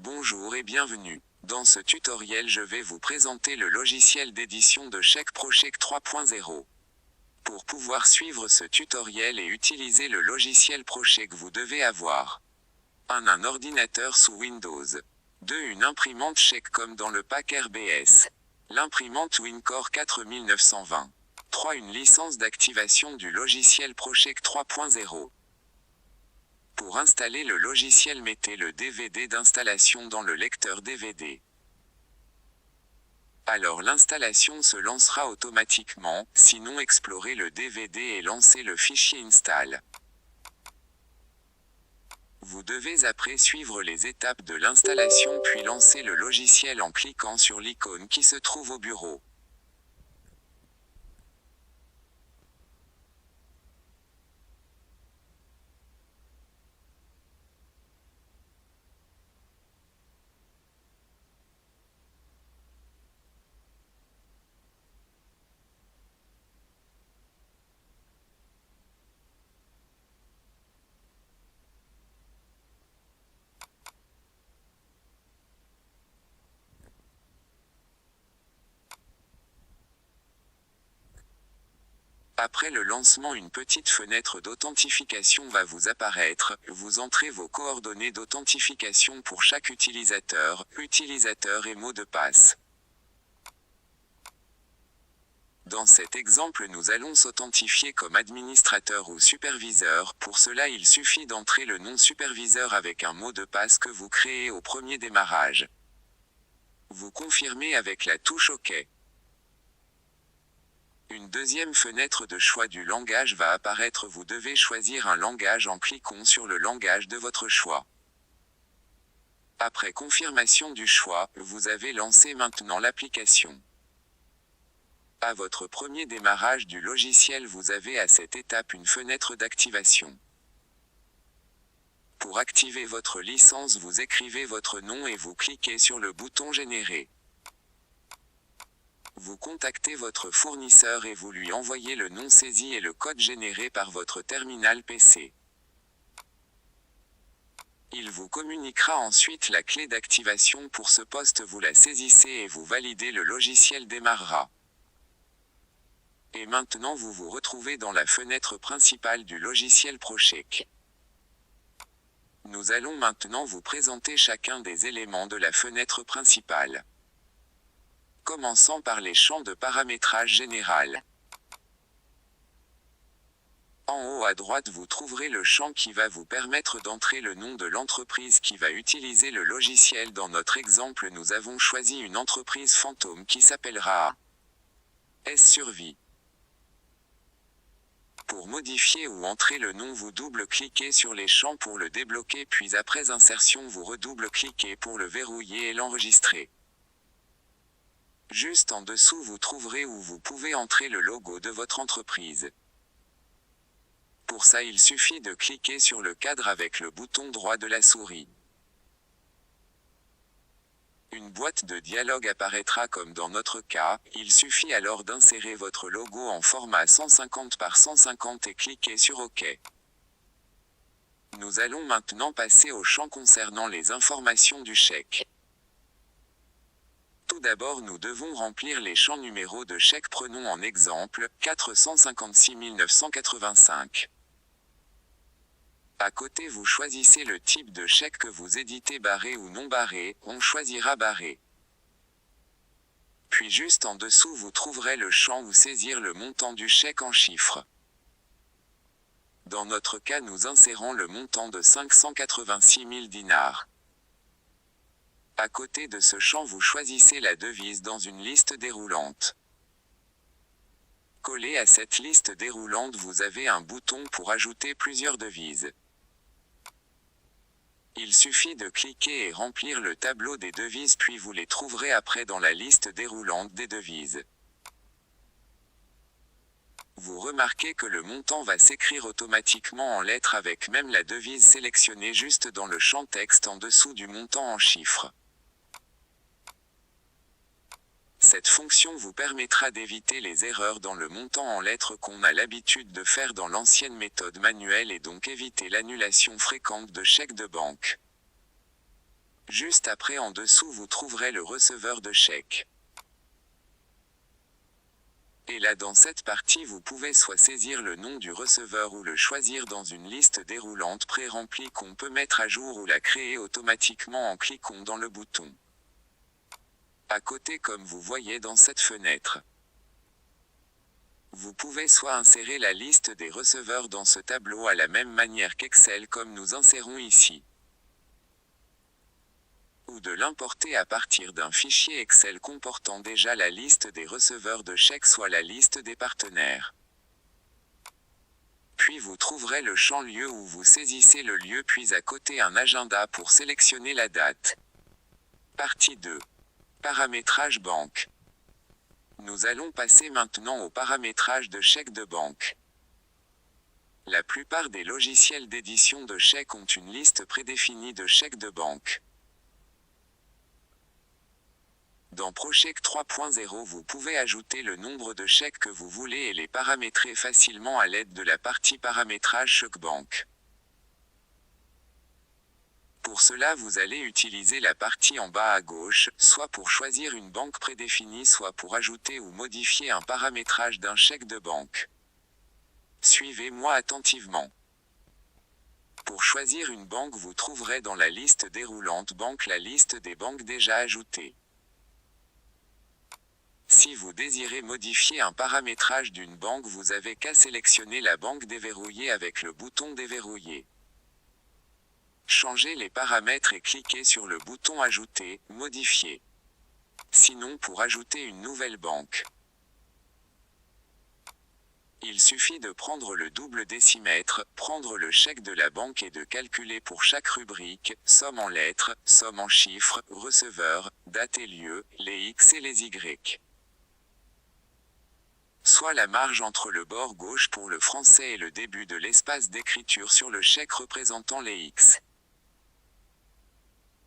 Bonjour et bienvenue. Dans ce tutoriel je vais vous présenter le logiciel d'édition de chèques ProCheck 3.0. Pour pouvoir suivre ce tutoriel et utiliser le logiciel ProCheck, vous devez avoir 1. Un ordinateur sous Windows. 2. Une imprimante chèque comme dans le pack RBS. L'imprimante WinCore 4920. 3. Une licence d'activation du logiciel ProCheck 3.0. Pour installer le logiciel, mettez le DVD d'installation dans le lecteur DVD. Alors l'installation se lancera automatiquement, sinon explorez le DVD et lancez le fichier install. Vous devez après suivre les étapes de l'installation puis lancer le logiciel en cliquant sur l'icône qui se trouve au bureau. Après le lancement, une petite fenêtre d'authentification va vous apparaître. Vous entrez vos coordonnées d'authentification pour chaque utilisateur et mot de passe. Dans cet exemple, nous allons s'authentifier comme administrateur ou superviseur. Pour cela, il suffit d'entrer le nom superviseur avec un mot de passe que vous créez au premier démarrage. Vous confirmez avec la touche OK. Une deuxième fenêtre de choix du langage va apparaître. Vous devez choisir un langage en cliquant sur le langage de votre choix. Après confirmation du choix, vous avez lancé maintenant l'application. À votre premier démarrage du logiciel, vous avez à cette étape une fenêtre d'activation. Pour activer votre licence, vous écrivez votre nom et vous cliquez sur le bouton Générer. Vous contactez votre fournisseur et vous lui envoyez le nom saisi et le code généré par votre terminal PC. Il vous communiquera ensuite la clé d'activation pour ce poste. Vous la saisissez et vous validez, le logiciel démarrera. Et maintenant vous vous retrouvez dans la fenêtre principale du logiciel ProCheck. Nous allons maintenant vous présenter chacun des éléments de la fenêtre principale. Commençant par les champs de paramétrage général. En haut à droite, vous trouverez le champ qui va vous permettre d'entrer le nom de l'entreprise qui va utiliser le logiciel. Dans notre exemple, nous avons choisi une entreprise fantôme qui s'appellera S Survie. Pour modifier ou entrer le nom, vous double-cliquez sur les champs pour le débloquer, puis après insertion, vous redouble-cliquez pour le verrouiller et l'enregistrer. Juste en dessous, vous trouverez où vous pouvez entrer le logo de votre entreprise. Pour ça, il suffit de cliquer sur le cadre avec le bouton droit de la souris. Une boîte de dialogue apparaîtra comme dans notre cas. Il suffit alors d'insérer votre logo en format 150 par 150 et cliquer sur OK. Nous allons maintenant passer au champ concernant les informations du chèque. Tout d'abord, nous devons remplir les champs numéro de chèque. Prenons en exemple 456 985. À côté, vous choisissez le type de chèque que vous éditez, barré ou non barré. On choisira barré. Puis juste en dessous, vous trouverez le champ où saisir le montant du chèque en chiffres. Dans notre cas, nous insérons le montant de 586 000 dinars. À côté de ce champ, vous choisissez la devise dans une liste déroulante. Collé à cette liste déroulante, vous avez un bouton pour ajouter plusieurs devises. Il suffit de cliquer et remplir le tableau des devises, puis vous les trouverez après dans la liste déroulante des devises. Vous remarquez que le montant va s'écrire automatiquement en lettres avec même la devise sélectionnée juste dans le champ texte en dessous du montant en chiffres. Cette fonction vous permettra d'éviter les erreurs dans le montant en lettres qu'on a l'habitude de faire dans l'ancienne méthode manuelle et donc éviter l'annulation fréquente de chèques de banque. Juste après en dessous vous trouverez le receveur de chèque. Et là dans cette partie vous pouvez soit saisir le nom du receveur ou le choisir dans une liste déroulante pré-remplie qu'on peut mettre à jour ou la créer automatiquement en cliquant dans le bouton. À côté comme vous voyez dans cette fenêtre. Vous pouvez soit insérer la liste des receveurs dans ce tableau à la même manière qu'Excel comme nous insérons ici. Ou de l'importer à partir d'un fichier Excel comportant déjà la liste des receveurs de chèques soit la liste des partenaires. Puis vous trouverez le champ lieu où vous saisissez le lieu puis à côté un agenda pour sélectionner la date. Partie 2. Paramétrage banque. Nous allons passer maintenant au paramétrage de chèques de banque. La plupart des logiciels d'édition de chèques ont une liste prédéfinie de chèques de banque. Dans ProCheck 3.0 vous pouvez ajouter le nombre de chèques que vous voulez et les paramétrer facilement à l'aide de la partie paramétrage chèque banque. Pour cela vous allez utiliser la partie en bas à gauche, soit pour choisir une banque prédéfinie soit pour ajouter ou modifier un paramétrage d'un chèque de banque. Suivez-moi attentivement. Pour choisir une banque vous trouverez dans la liste déroulante banque la liste des banques déjà ajoutées. Si vous désirez modifier un paramétrage d'une banque vous avez qu'à sélectionner la banque déverrouillée avec le bouton déverrouiller. Changez les paramètres et cliquez sur le bouton Ajouter, Modifier. Sinon pour ajouter une nouvelle banque. Il suffit de prendre le double décimètre, prendre le chèque de la banque et de calculer pour chaque rubrique, somme en lettres, somme en chiffres, receveur, date et lieu, les X et les Y. Soit la marge entre le bord gauche pour le français et le début de l'espace d'écriture sur le chèque représentant les X.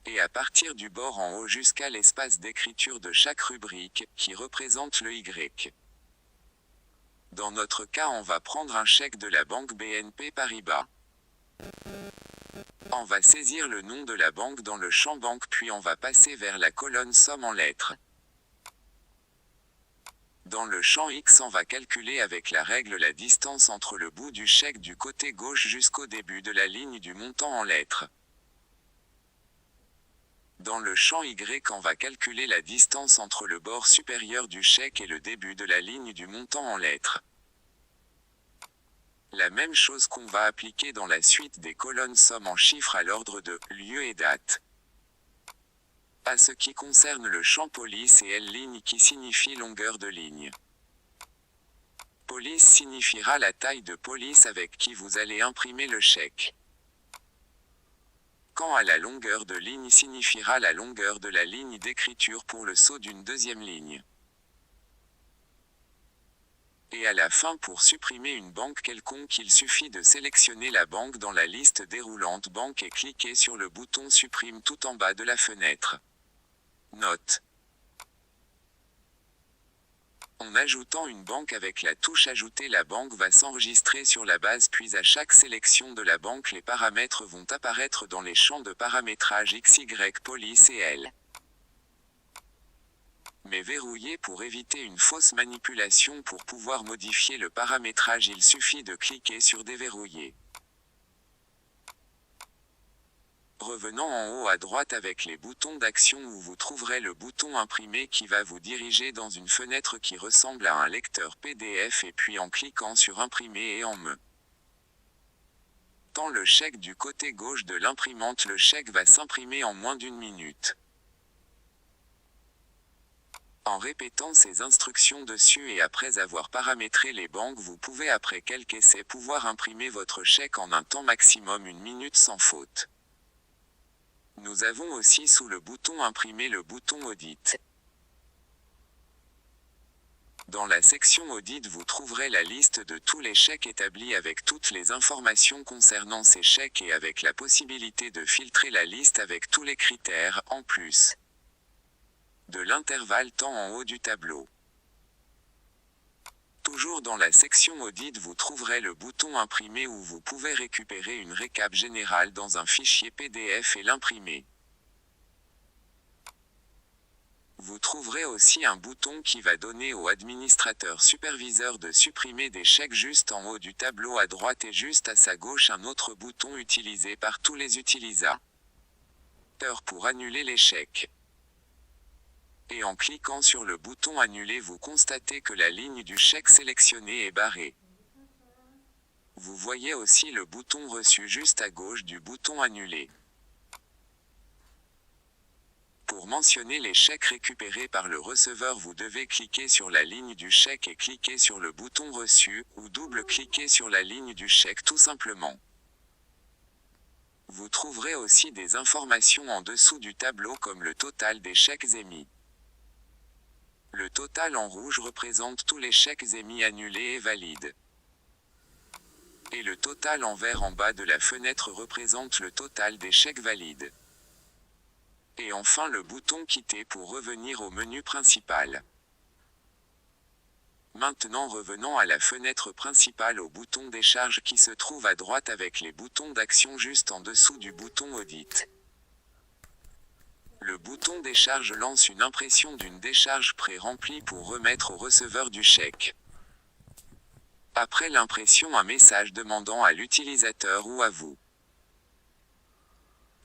Et à partir du bord en haut jusqu'à l'espace d'écriture de chaque rubrique, qui représente le Y. Dans notre cas on va prendre un chèque de la banque BNP Paribas. On va saisir le nom de la banque dans le champ banque puis on va passer vers la colonne somme en lettres. Dans le champ X on va calculer avec la règle la distance entre le bout du chèque du côté gauche jusqu'au début de la ligne du montant en lettres. Dans le champ Y on va calculer la distance entre le bord supérieur du chèque et le début de la ligne du montant en lettres. La même chose qu'on va appliquer dans la suite des colonnes somme en chiffres à l'ordre de lieu et date. À ce qui concerne le champ police et L' qui signifie longueur de ligne. Police signifiera la taille de police avec qui vous allez imprimer le chèque. Quant à la longueur de ligne signifiera la longueur de la ligne d'écriture pour le saut d'une deuxième ligne. Et à la fin pour supprimer une banque quelconque il suffit de sélectionner la banque dans la liste déroulante banque et cliquer sur le bouton supprime tout en bas de la fenêtre. Note. En ajoutant une banque avec la touche Ajouter la banque va s'enregistrer sur la base puis à chaque sélection de la banque les paramètres vont apparaître dans les champs de paramétrage XY police et L. Mais verrouillé pour éviter une fausse manipulation pour pouvoir modifier le paramétrage il suffit de cliquer sur Déverrouiller. Revenons en haut à droite avec les boutons d'action où vous trouverez le bouton Imprimer qui va vous diriger dans une fenêtre qui ressemble à un lecteur PDF et puis en cliquant sur Imprimer et en mettant le chèque du côté gauche de l'imprimante le chèque va s'imprimer en moins d'une minute. En répétant ces instructions dessus et après avoir paramétré les banques vous pouvez après quelques essais pouvoir imprimer votre chèque en un temps maximum 1 minute sans faute. Nous avons aussi sous le bouton Imprimer le bouton Audit. Dans la section Audit vous trouverez la liste de tous les chèques établis avec toutes les informations concernant ces chèques et avec la possibilité de filtrer la liste avec tous les critères, en plus de l'intervalle temps en haut du tableau. Toujours dans la section Audit vous trouverez le bouton Imprimer où vous pouvez récupérer une récap générale dans un fichier PDF et l'imprimer. Vous trouverez aussi un bouton qui va donner au administrateur superviseur de supprimer des chèques juste en haut du tableau à droite et juste à sa gauche un autre bouton utilisé par tous les utilisateurs pour annuler les chèques. Et en cliquant sur le bouton Annuler, vous constatez que la ligne du chèque sélectionné est barrée. Vous voyez aussi le bouton Reçu juste à gauche du bouton Annuler. Pour mentionner les chèques récupérés par le receveur, vous devez cliquer sur la ligne du chèque et cliquer sur le bouton Reçu, ou double-cliquer sur la ligne du chèque tout simplement. Vous trouverez aussi des informations en dessous du tableau comme le total des chèques émis. Le total en rouge représente tous les chèques émis annulés et valides. Et le total en vert en bas de la fenêtre représente le total des chèques valides. Et enfin le bouton Quitter pour revenir au menu principal. Maintenant revenons à la fenêtre principale au bouton Décharge qui se trouve à droite avec les boutons d'action juste en dessous du bouton Audit. Le bouton Décharge lance une impression d'une décharge pré-remplie pour remettre au receveur du chèque. Après l'impression, un message demandant à l'utilisateur ou à vous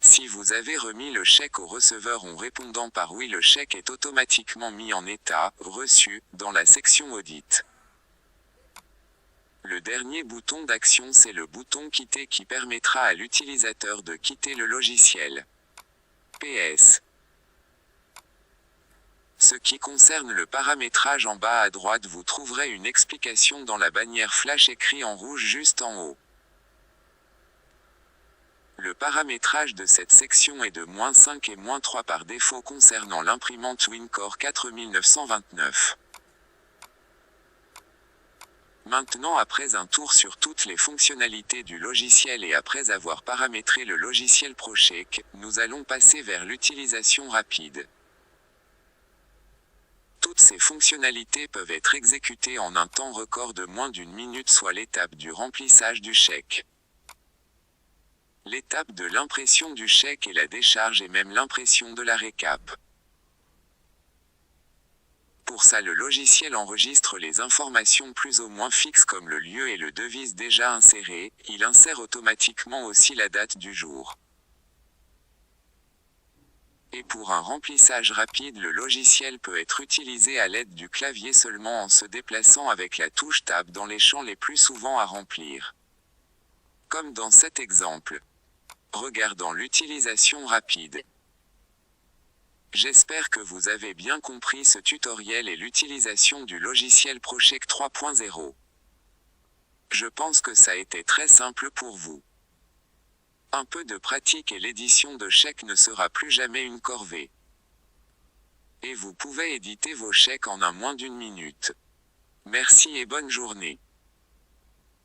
si vous avez remis le chèque au receveur en répondant par oui, le chèque est automatiquement mis en état « Reçu » dans la section Audit. Le dernier bouton d'action, c'est le bouton Quitter qui permettra à l'utilisateur de quitter le logiciel. PS. Ce qui concerne le paramétrage, en bas à droite vous trouverez une explication dans la bannière flash écrit en rouge juste en haut. Le paramétrage de cette section est de -5 et -3 par défaut concernant l'imprimante WinCore 4929. Maintenant, après un tour sur toutes les fonctionnalités du logiciel et après avoir paramétré le logiciel ProCheck, nous allons passer vers l'utilisation rapide. Toutes ces fonctionnalités peuvent être exécutées en un temps record de moins d'une minute, soit l'étape du remplissage du chèque, l'étape de l'impression du chèque et la décharge et même l'impression de la récap. Pour ça, le logiciel enregistre les informations plus ou moins fixes comme le lieu et le devise déjà insérés, il insère automatiquement aussi la date du jour. Et pour un remplissage rapide, le logiciel peut être utilisé à l'aide du clavier seulement en se déplaçant avec la touche Tab dans les champs les plus souvent à remplir. Comme dans cet exemple. Regardons l'utilisation rapide. J'espère que vous avez bien compris ce tutoriel et l'utilisation du logiciel ProCheck 3.0. Je pense que ça a été très simple pour vous. Un peu de pratique et l'édition de chèques ne sera plus jamais une corvée. Et vous pouvez éditer vos chèques en moins d'une minute. Merci et bonne journée.